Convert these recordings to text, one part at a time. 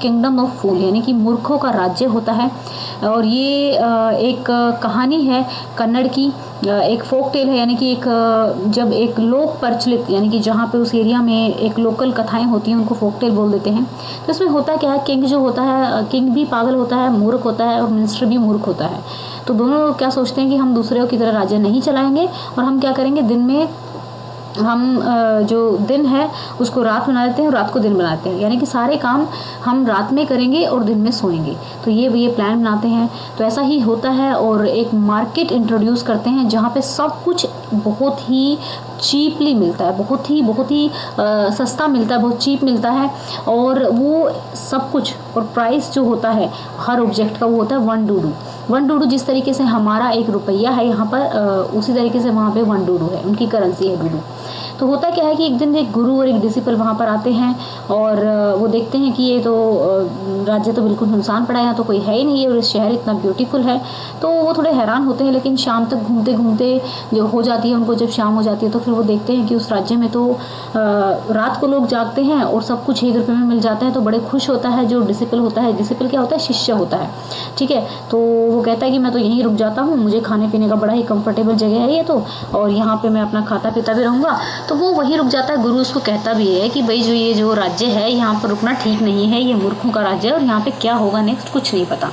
Kingdom of फूल यानी कि मूर्खों का राज्य होता है। और ये एक कहानी है कन्नड़ की, एक फोक टेल है, यानी कि एक जब एक लोक प्रचलित यानी कि जहाँ पे उस एरिया में एक लोकल कथाएं होती हैं उनको फोक टेल बोल देते हैं। तो इसमें होता क्या है, किंग जो होता है, किंग भी पागल होता है, मूर्ख होता है, और मिनिस्टर भी मूर्ख होता है। तो दोनों क्या सोचते हैं कि हम दूसरे की तरह राज्य नहीं चलाएंगे, और हम क्या करेंगे, दिन में हम जो दिन है उसको रात बना देते हैं और रात को दिन बनाते हैं, यानी कि सारे काम हम रात में करेंगे और दिन में सोएंगे। तो ये प्लान बनाते हैं। तो ऐसा ही होता है, और एक मार्केट इंट्रोड्यूस करते हैं जहाँ पे सब कुछ बहुत ही चीपली मिलता है, बहुत ही सस्ता मिलता है, बहुत चीप मिलता है। और वो सब कुछ और प्राइस जो होता है हर ऑब्जेक्ट का वो होता है 1 डूडू। 1 डूडू जिस तरीके से हमारा 1 रुपया है यहाँ पर, उसी तरीके से वहाँ पे 1 डूडू है, उनकी करेंसी है डूडू। तो होता क्या है कि एक दिन एक गुरु और एक डिसिपल वहाँ पर आते हैं, और वो देखते हैं कि ये तो राज्य तो बिल्कुल सुनसान पड़ा है, यहाँ तो कोई है ही नहीं है, और इस शहर इतना ब्यूटीफुल है। तो वो थोड़े हैरान होते हैं, लेकिन शाम तक घूमते घूमते जो हो जाती है उनको, जब शाम हो जाती है तो फिर वो देखते हैं कि उस राज्य में तो रात को लोग जागते हैं और सब कुछ 1 रुपये में मिल जाता है। तो बड़े खुश होता है जो डिसिपल होता है। डिसिपल क्या होता है, शिष्य होता है, ठीक है। तो वो कहता है कि मैं तो यहीं रुक जाता हूँ, मुझे खाने पीने का बड़ा ही कंफर्टेबल जगह है ये तो, और यहाँ पे मैं अपना खाता पीता भी रहूँगा। तो वो वहीं रुक जाता है। गुरु उसको कहता भी है कि भाई ये जो राज्य है यहाँ पर रुकना ठीक नहीं है, ये मूर्खों का राज्य है, और यहाँ पे क्या होगा नेक्स्ट कुछ नहीं पता।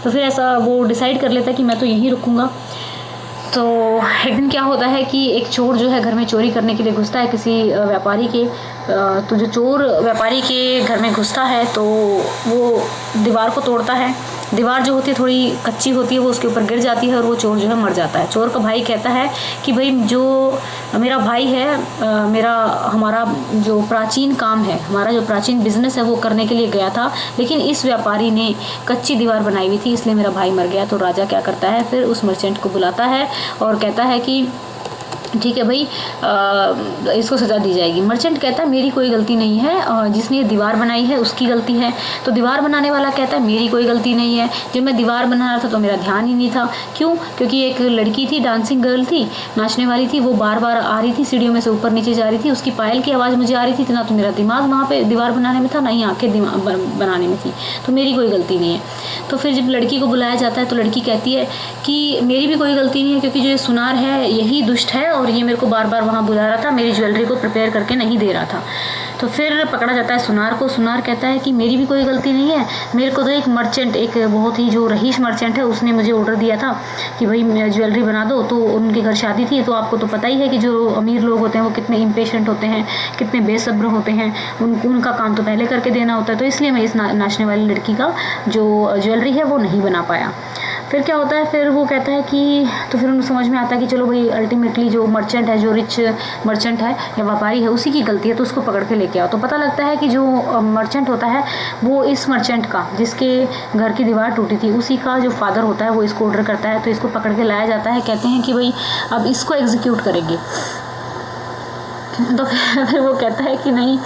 तो फिर ऐसा वो डिसाइड कर लेता है कि मैं तो यहीं रुकूंगा। तो एक दिन क्या होता है कि एक चोर जो है घर में चोरी करने के लिए घुसता है किसी व्यापारी के। तो जो चोर व्यापारी के घर में घुसता है तो वो दीवार को तोड़ता है। दीवार जो होती है थोड़ी कच्ची होती है, वो उसके ऊपर गिर जाती है और वो चोर जो है मर जाता है। चोर का भाई कहता है कि भाई जो मेरा भाई है, हमारा जो प्राचीन काम है, हमारा जो प्राचीन बिजनेस है वो करने के लिए गया था, लेकिन इस व्यापारी ने कच्ची दीवार बनाई हुई थी, इसलिए मेरा भाई मर गया। तो राजा क्या करता है, फिर उस मर्चेंट को बुलाता है और कहता है कि ठीक है भाई, इसको सज़ा दी जाएगी। मर्चेंट कहता है मेरी कोई गलती नहीं है, जिसने ये दीवार बनाई है उसकी गलती है। तो दीवार बनाने वाला कहता है मेरी कोई गलती नहीं है, जब मैं दीवार बना रहा था तो मेरा ध्यान ही नहीं था। क्यों? क्योंकि एक लड़की थी, डांसिंग गर्ल थी, नाचने वाली थी, वो बार बार आ रही थी, सीढ़ियों में से ऊपर नीचे जा रही थी, उसकी पायल की आवाज़ मुझे आ रही थी, इतना तो मेरा दिमाग वहाँ पर दीवार बनाने में था, ना ही आँखें बनाने में थी, तो मेरी कोई गलती नहीं है। तो फिर जब लड़की को बुलाया जाता है तो लड़की कहती है कि मेरी भी कोई गलती नहीं है, क्योंकि जो ये सुनार है यही दुष्ट है, और ये मेरे को बार बार वहाँ बुला रहा था, मेरी ज्वेलरी को प्रिपेयर करके नहीं दे रहा था। तो फिर पकड़ा जाता है सुनार को। सुनार कहता है कि मेरी भी कोई गलती नहीं है, मेरे को तो एक मर्चेंट, एक बहुत ही जो रईस मर्चेंट है, उसने मुझे ऑर्डर दिया था कि भाई ज्वेलरी बना दो। तो उनके घर शादी थी, तो आपको तो पता ही है कि जो अमीर लोग होते हैं वो कितने इम्पेशेंट होते हैं, कितने बेसब्र होते हैं, उनका काम तो पहले करके देना होता है। तो इसलिए मैं इस नाचने वाली लड़की का जो ज्वेलरी है वो नहीं बना पाया। फिर क्या होता है, फिर वो कहता है कि तो फिर उनको समझ में आता है कि चलो भाई अल्टीमेटली जो मर्चेंट है, जो रिच मर्चेंट है या व्यापारी है, उसी की गलती है, तो उसको पकड़ के लेके आओ। तो पता लगता है कि जो मर्चेंट होता है वो इस मर्चेंट का, जिसके घर की दीवार टूटी थी, उसी का जो फादर होता है वो इसको ऑर्डर करता है। तो इसको पकड़ के लाया जाता है, कहते हैं कि भाई अब इसको एग्जीक्यूट करेंगे। तो फिर वो कहता है कि नहीं,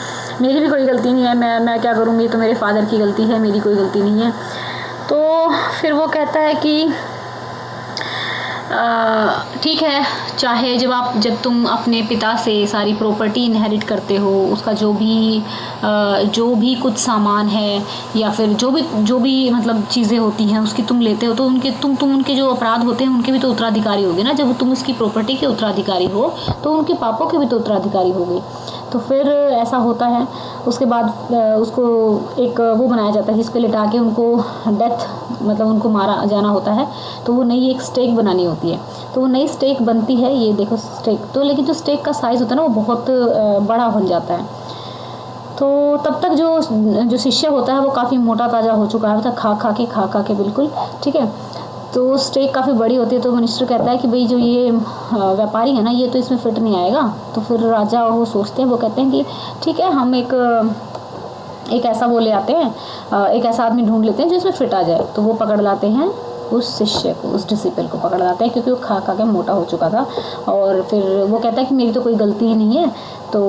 मेरी भी कोई गलती नहीं है, मैं क्या करूँगी, तो मेरे फादर की गलती है, मेरी कोई गलती नहीं है। तो फिर वो कहता है कि ठीक है, चाहे जब तुम अपने पिता से सारी प्रॉपर्टी इनहेरिट करते हो, उसका जो भी कुछ सामान है या फिर जो भी मतलब चीज़ें होती हैं उसकी तुम लेते हो, तो तुम उनके जो अपराध होते हैं उनके भी तो उत्तराधिकारी होगे ना। जब तुम उसकी प्रॉपर्टी के उत्तराधिकारी हो तो उनके पापों के भी तो उत्तराधिकारी होगे। तो फिर ऐसा होता है। उसके बाद उसको एक वो बनाया जाता है जिस पे लिटा के उनको डेथ, मतलब उनको मारा जाना होता है। तो वो नई एक स्टेक बनानी होती है, तो वो नई स्टेक बनती है, ये देखो स्टेक। तो लेकिन जो स्टेक का साइज़ होता है ना वो बहुत बड़ा बन जाता है। तो तब तक जो शिष्य होता है वो काफ़ी मोटा ताज़ा हो चुका है, खा खा के बिल्कुल, ठीक है। तो स्टेक काफ़ी बड़ी होती है। तो मिनिस्टर कहता है कि भाई जो ये व्यापारी है ना, ये तो इसमें फिट नहीं आएगा। तो फिर राजा वो सोचते हैं, वो कहते हैं कि ठीक है, हम एक ऐसा वो ले आते हैं, एक ऐसा आदमी ढूंढ लेते हैं जो इसमें फिट आ जाए। तो वो पकड़ लाते हैं उस शिष्य को, उस डिसिपल को पकड़ लाते हैं, क्योंकि वो खा के मोटा हो चुका था। और फिर वो कहता है कि मेरी तो कोई गलती ही नहीं है। तो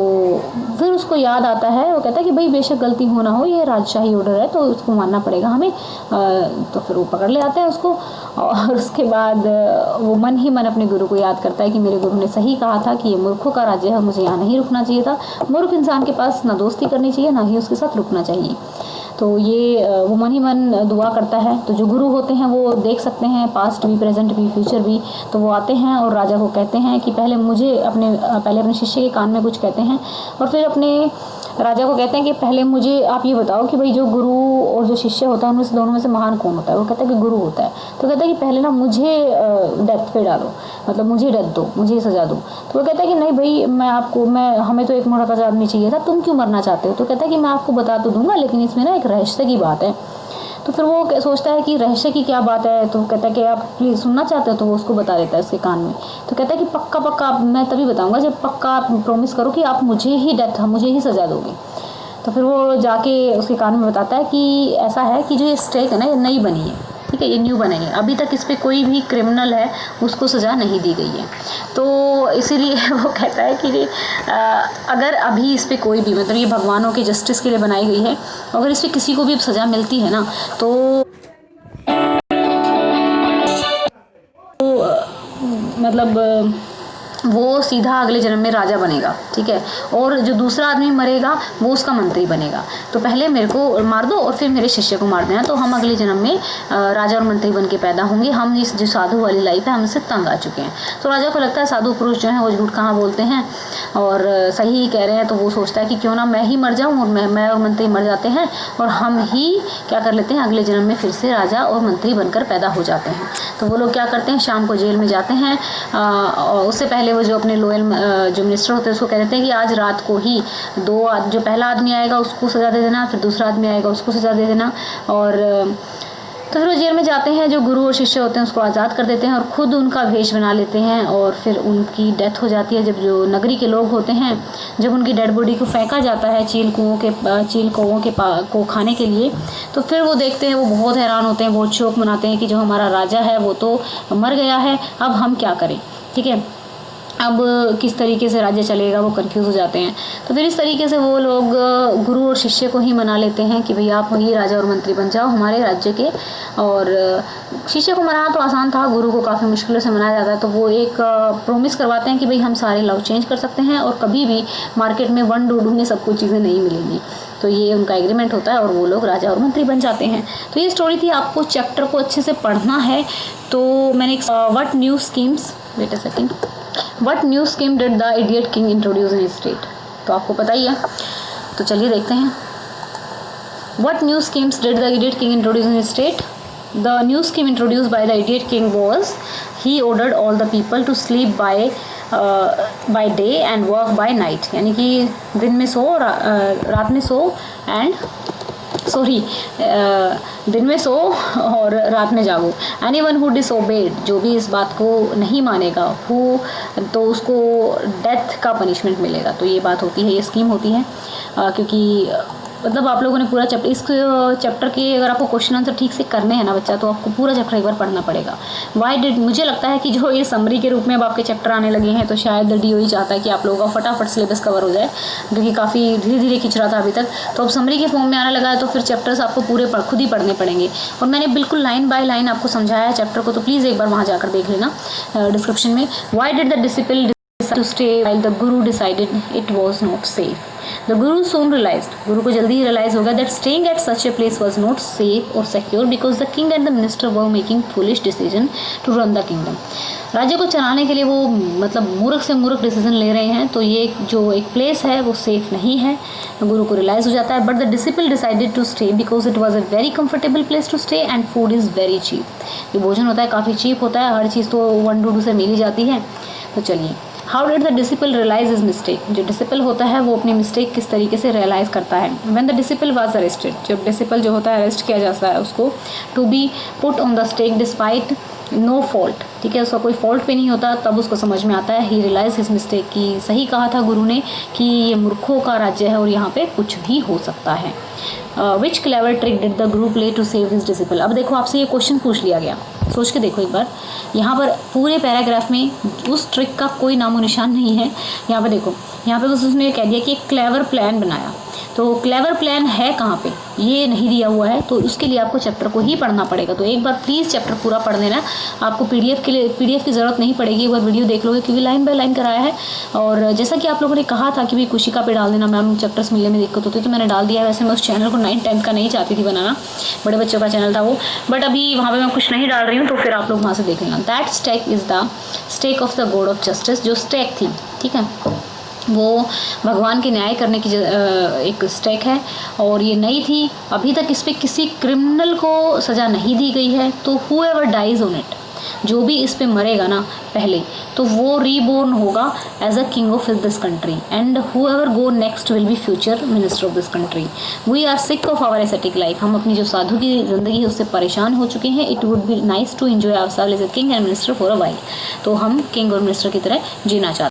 फिर उसको याद आता है, वो कहता है कि भाई बेशक गलती हो ना हो, ये राजशाही ऑर्डर है तो उसको मानना पड़ेगा हमें। तो फिर वो पकड़ ले आते हैं उसको, और उसके बाद वो मन ही मन अपने गुरु को याद करता है कि मेरे गुरु ने सही कहा था कि ये मूर्खों का राज्य है, मुझे यहाँ नहीं रुकना चाहिए था। मूर्ख इंसान के पास ना दोस्ती करनी चाहिए, ना ही उसके साथ रुकना चाहिए। तो ये वो मन ही मन दुआ करता है। तो जो गुरु होते हैं वो देख सकते हैं पास्ट भी, प्रेजेंट भी, फ्यूचर भी। तो वो आते हैं और राजा को कहते हैं कि पहले अपने शिष्य के कान में कुछ कहते हैं और फिर अपने राजा को कहते हैं कि पहले मुझे आप ये बताओ कि भाई जो गुरु और जो शिष्य होता है उनमें से दोनों में से महान कौन होता है। वो कहता है कि गुरु होता है। तो कहता है कि पहले ना मुझे डेथ पे डालो, मतलब मुझे डेथ दो, मुझे सजा दो। तो वो कहता है कि नहीं भाई, हमें तो एक मोटा ताजा आदमी चाहिए था, तुम क्यों मरना चाहते हो। तो कहता है कि मैं आपको बता तो दूंगा, लेकिन इसमें ना एक रहस्य की बात है। तो फिर वो सोचता है कि रहस्य की क्या बात है। तो कहता है कि आप प्लीज़ सुनना चाहते हो। तो वो उसको बता देता है उसके कान में। तो कहता है कि पक्का मैं तभी बताऊंगा जब पक्का आप प्रॉमिस करो कि आप मुझे ही सजा दोगे। तो फिर वो जाके उसके कान में बताता है कि ऐसा है कि जो ये स्टेक है ना, ये नई बनी है, ठीक है, ये न्यू बनी है, अभी तक इस पर कोई भी क्रिमिनल है उसको सज़ा नहीं दी गई है। तो इसीलिए वो कहता है कि अगर अभी इस पर कोई भी, मतलब ये भगवानों के जस्टिस के लिए बनाई गई है, अगर इस पर किसी को भी सज़ा मिलती है ना तो मतलब वो सीधा अगले जन्म में राजा बनेगा, ठीक है, और जो दूसरा आदमी मरेगा वो उसका मंत्री बनेगा। तो पहले मेरे को मार दो और फिर मेरे शिष्य को मार देना, तो हम अगले जन्म में राजा और मंत्री बन के पैदा होंगे। हम इस जो साधु वाली लाइफ है, हम इससे तंग आ चुके हैं। तो राजा को लगता है साधु पुरुष जो हैं वो झूठ कहाँ बोलते हैं और सही ही कह रहे हैं। तो वो सोचता है कि क्यों ना मैं ही मर जाऊँ और मैं और मंत्री मर जाते हैं और हम ही क्या कर लेते हैं, अगले जन्म में फिर से राजा और मंत्री बनकर पैदा हो जाते हैं। तो वो लोग क्या करते हैं, शाम को जेल में जाते हैं और उससे पहले वो जो अपने लोयल जो मिनिस्टर होते हैं उसको कह देते हैं कि आज रात को ही जो पहला आदमी आएगा उसको सज़ा दे देना, फिर दूसरा आदमी आएगा उसको सज़ा दे देना। और तो फिर वो जेल में जाते हैं, जो गुरु और शिष्य होते हैं उसको आज़ाद कर देते हैं और ख़ुद उनका भेष बना लेते हैं और फिर उनकी डेथ हो जाती है। जब जो नगरी के लोग होते हैं, जब उनकी डेड बॉडी को फेंका जाता है चील कौवों को खाने के लिए, तो फिर वो देखते हैं, वो बहुत हैरान होते हैं, बहुत शोक मनाते हैं कि जो हमारा राजा है वो तो मर गया है, अब हम क्या करें, ठीक है, अब किस तरीके से राज्य चलेगा, वो कंफ्यूज हो जाते हैं। तो फिर इस तरीके से वो लोग गुरु और शिष्य को ही मना लेते हैं कि भैया आप वही राजा और मंत्री बन जाओ हमारे राज्य के। और शिष्य को मनाना तो आसान था, गुरु को काफ़ी मुश्किलों से मनाया जाता है। तो वो एक प्रॉमिस करवाते हैं कि भाई हम सारे लॉ चेंज कर सकते हैं और कभी भी मार्केट में वन डूडू में सब कुछ चीज़ें नहीं मिलेंगी। तो ये उनका एग्रीमेंट होता है और वो लोग राजा और मंत्री बन जाते हैं। तो ये स्टोरी थी, आपको चैप्टर को अच्छे से पढ़ना है। तो मैंने what new schemes wait a second What new scheme did the idiot king introduce in his state? तो आपको पता ही है, तो चलिए देखते हैं। What new schemes did the idiot king introduce in his state? The new scheme introduced by the idiot king was he ordered all the people to sleep by day and work by night। यानी कि दिन में सो, रात में सो दिन में सो और रात में जागो। एनीवन हु डिसओबेड, जो भी इस बात को नहीं मानेगा, तो उसको डेथ का पनिशमेंट मिलेगा। तो ये बात होती है, ये स्कीम होती है। क्योंकि मतलब आप लोगों ने पूरा इस चैप्टर के अगर आपको क्वेश्चन आंसर ठीक से करने हैं ना बच्चा, तो आपको पूरा चैप्टर एक बार पढ़ना पड़ेगा। मुझे लगता है कि जो ये समरी के रूप में अब आपके चैप्टर आने लगे हैं, तो शायद DOE चाहता है कि आप लोगों का फटाफट सिलेबस कवर हो जाए, क्योंकि काफ़ी धीरे धीरे खिंच रहा था अभी तक। तो अब समरी के फॉर्म में आने लगा है, तो फिर चैप्टर्स आपको पूरे खुद ही पढ़ने पड़ेंगे। और मैंने बिल्कुल लाइन बाय लाइन आपको समझाया है चैप्टर को, तो प्लीज़ एक बार वहाँ जाकर देख लेना डिस्क्रिप्शन में। Why did the disciple to stay while the guru decided it was not safe? The guru soon realized, गुरु को जल्दी ही रियलाइज होगा that staying at such a place was not safe or secure because the king and the minister were making foolish decision to run the kingdom। राज्य को चलाने के लिए वो मतलब मूर्ख से मूर्ख डिसीजन ले रहे हैं, तो ये जो एक प्लेस है वो सेफ नहीं है। गुरु को रियलाइज हो जाता है। But the disciple decided to stay because it was a very comfortable place to stay and food is very cheap. जो भोजन होता है काफ़ी चीप होता है, हर चीज़ तो वन डूडू से मिल ही जाती है। तो चलिए, how did the disciple realize his mistake? जो डिसिपल होता है वो अपनी मिस्टेक किस तरीके से रियलाइज करता है। When the disciple was arrested, जब डिसिपल जो होता है अरेस्ट किया जाता है उसको, to be put on the stake despite no fault, ठीक है, उसका कोई फॉल्ट पे नहीं होता, तब उसको समझ में आता है, ही रियलाइज हिज मिस्टेक, की सही कहा था गुरु ने कि ये मूर्खों का राज्य है और यहाँ पे कुछ भी हो सकता है। Which clever trick did the guru play to save his disciple? अब देखो आपसे ये क्वेश्चन पूछ लिया गया, सोच के देखो एक बार। यहाँ पर पूरे पैराग्राफ में उस ट्रिक का कोई नामो निशान नहीं है। यहाँ पर देखो, यहाँ पे बस उसने कह दिया कि एक क्लेवर प्लान बनाया। तो क्लेवर प्लान है कहाँ पे? ये नहीं दिया हुआ है, तो उसके लिए आपको चैप्टर को ही पढ़ना पड़ेगा। तो एक बार प्लीज़ चैप्टर पूरा पढ़ लेना, आपको पीडीएफ की ज़रूरत नहीं पड़ेगी, एक बार वीडियो देख लोगे क्योंकि लाइन बाय लाइन कराया है। और जैसा कि आप लोगों ने कहा था कि भाई कुशिका पे डाल देना मैम, चैप्टर्स मिलने में दिक्कत होती है, तो मैंने डाल दिया है। वैसे मैं उस चैनल को 9th-10th का नहीं चाहती थी बनाना, बड़े बच्चों का चैनल था वो, बट अभी वहाँ पर मैं कुछ नहीं डाल रही हूँ, तो फिर आप लोग वहाँ से देख लेना। That stake is the stake of the god of justice. जो स्टेक थी, ठीक है, वो भगवान के न्याय करने की एक स्टेक है, और ये नई थी। अभी तक इस पर किसी क्रिमिनल को सज़ा नहीं दी गई है। तो हूएवर डाइज ऑन इट, जो भी इस पे मरेगा ना पहले, तो वो रीबोर्न होगा as a king of this country, and whoever go next will be future minister of this country. We are sick of our ascetic life. हम अपनी जो साधु की ज़िंदगी है उससे परेशान हो चुके हैं। It would be nice to enjoy ourselves as a king and minister for a while. तो हम किंग और मिनिस्टर की तरह जीना चाहते हैं।